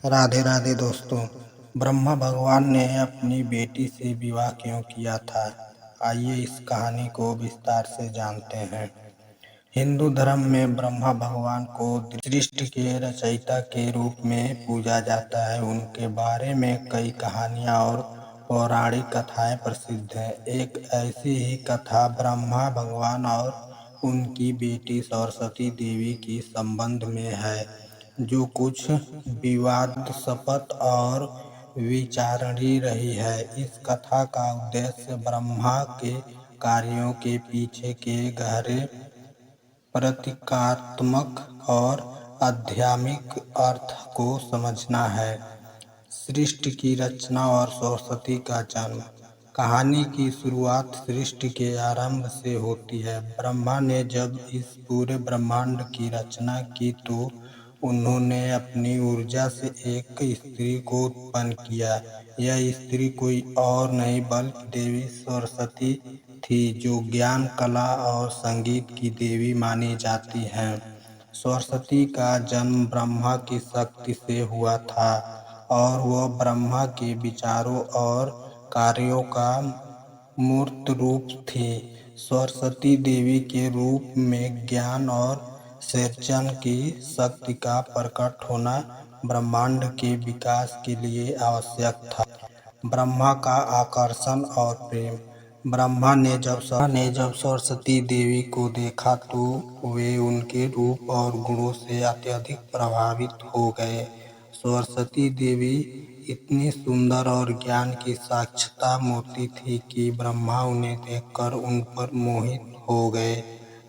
राधे राधे दोस्तों। ब्रह्मा भगवान ने अपनी बेटी से विवाह क्यों किया था? आइए इस कहानी को विस्तार से जानते हैं। हिंदू धर्म में ब्रह्मा भगवान को सृष्टि के रचयिता के रूप में पूजा जाता है। उनके बारे में कई कहानियां और पौराणिक कथाएं प्रसिद्ध हैं। एक ऐसी ही कथा ब्रह्मा भगवान और उनकी बेटी सरस्वती देवी की संबंध में है, जो कुछ विवादास्पद और विचारणीय रही है। इस कथा का उद्देश्य ब्रह्मा के कार्यों के पीछे के गहरे प्रतीकात्मक और आध्यात्मिक अर्थ को समझना है। सृष्टि की रचना और सरस्वती का जन्म। कहानी की शुरुआत सृष्टि के आरंभ से होती है। ब्रह्मा ने जब इस पूरे ब्रह्मांड की रचना की तो उन्होंने अपनी ऊर्जा से एक स्त्री को उत्पन्न किया। यह स्त्री कोई और नहीं बल्कि देवी सरस्वती थी, जो ज्ञान, कला और संगीत की देवी मानी जाती हैं। सरस्वती का जन्म ब्रह्मा की शक्ति से हुआ था और वह ब्रह्मा के विचारों और कार्यों का मूर्त रूप थी। सरस्वती देवी के रूप में ज्ञान और सृजन की शक्ति का प्रकट होना ब्रह्मांड के विकास के लिए आवश्यक था। ब्रह्मा का आकर्षण और प्रेम। ब्रह्मा ने जब सरस्वती देवी को देखा तो वे उनके रूप और गुणों से अत्यधिक प्रभावित हो गए। सरस्वती देवी इतनी सुंदर और ज्ञान की साक्षात मूर्ति थी कि ब्रह्मा उन्हें देखकर उन पर मोहित हो गए।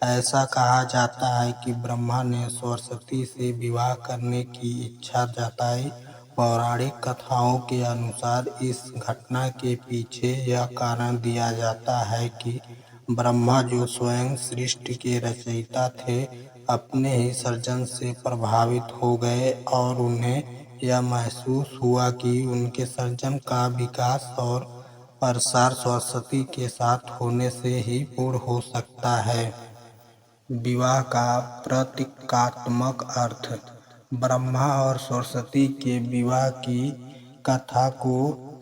ऐसा कहा जाता है कि ब्रह्मा ने सरस्वती से विवाह करने की इच्छा जताई। पौराणिक कथाओं के अनुसार इस घटना के पीछे यह कारण दिया जाता है कि ब्रह्मा, जो स्वयं सृष्टि के रचयिता थे, अपने ही सृजन से प्रभावित हो गए और उन्हें यह महसूस हुआ कि उनके सृजन का विकास और प्रसार सरस्वती के साथ होने से ही पूर्ण हो सकता है। विवाह का प्रतीकात्मक अर्थ। ब्रह्मा और सरस्वती के विवाह की कथा को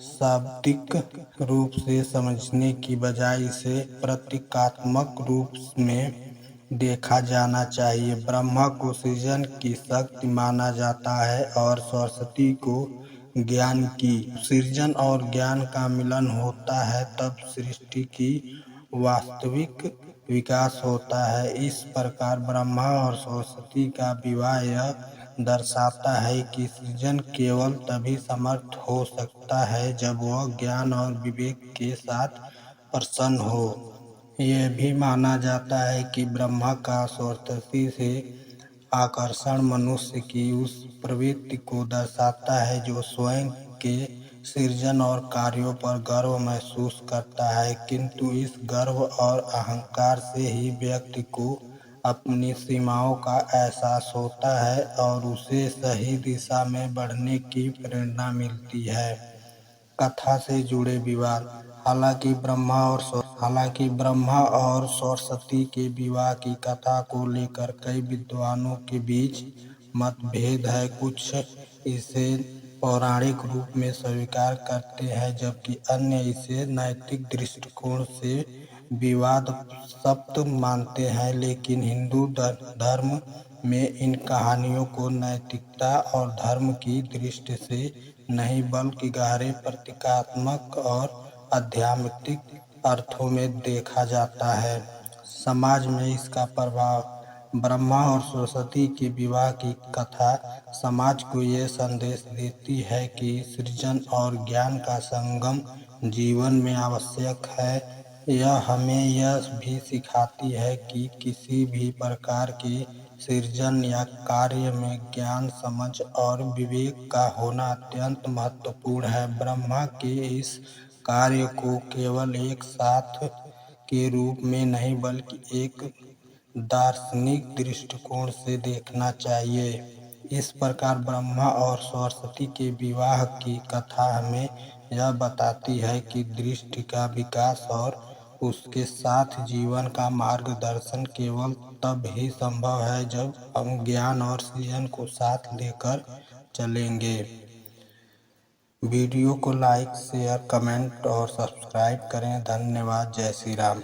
शाब्दिक रूप से समझने की बजाय इसे प्रतीकात्मक रूप में देखा जाना चाहिए। ब्रह्मा को सृजन की शक्ति माना जाता है और सरस्वती को ज्ञान की। सृजन और ज्ञान का मिलन होता है तब सृष्टि की वास्तविक विकास होता है। इस प्रकार ब्रह्मा और सरस्वती का विवाह यह दर्शाता है कि सृजन केवल तभी समर्थ हो सकता है जब वह ज्ञान और विवेक के साथ प्रसन्न हो। यह भी माना जाता है कि ब्रह्मा का सरस्वती से आकर्षण मनुष्य की उस प्रवृत्ति को दर्शाता है जो स्वयं के सृजन और कार्यों पर गर्व महसूस करता है, किंतु इस गर्व और अहंकार से ही व्यक्ति को अपनी सीमाओं का एहसास होता है और उसे सही दिशा में बढ़ने की प्रेरणा मिलती है। कथा से जुड़े विवाद। हालांकि ब्रह्मा और सरस्वती के विवाह की कथा को लेकर कई विद्वानों के बीच मतभेद है। कुछ इसे पौराणिक रूप में स्वीकार करते हैं, जबकि अन्य इसे नैतिक दृष्टिकोण से विवादास्पद मानते हैं। लेकिन हिंदू धर्म में इन कहानियों को नैतिकता और धर्म की दृष्टि से नहीं बल्कि गहरे प्रतीकात्मक और आध्यात्मिक अर्थों में देखा जाता है। समाज में इसका प्रभाव। ब्रह्मा और सरस्वती के विवाह की कथा समाज को यह संदेश देती है कि सृजन और ज्ञान का संगम जीवन में आवश्यक है। यह हमें यह भी सिखाती है कि किसी भी प्रकार के सृजन या कार्य में ज्ञान, समझ और विवेक का होना अत्यंत महत्वपूर्ण है। ब्रह्मा के इस कार्य को केवल एक साथ के रूप में नहीं बल्कि एक दार्शनिक दृष्टिकोण से देखना चाहिए। इस प्रकार ब्रह्मा और सरस्वती के विवाह की कथा हमें यह बताती है कि दृष्टि का विकास और उसके साथ जीवन का मार्गदर्शन केवल तब ही संभव है जब हम ज्ञान और सृजन को साथ लेकर चलेंगे। वीडियो को लाइक, शेयर, कमेंट और सब्सक्राइब करें। धन्यवाद। जय श्री राम।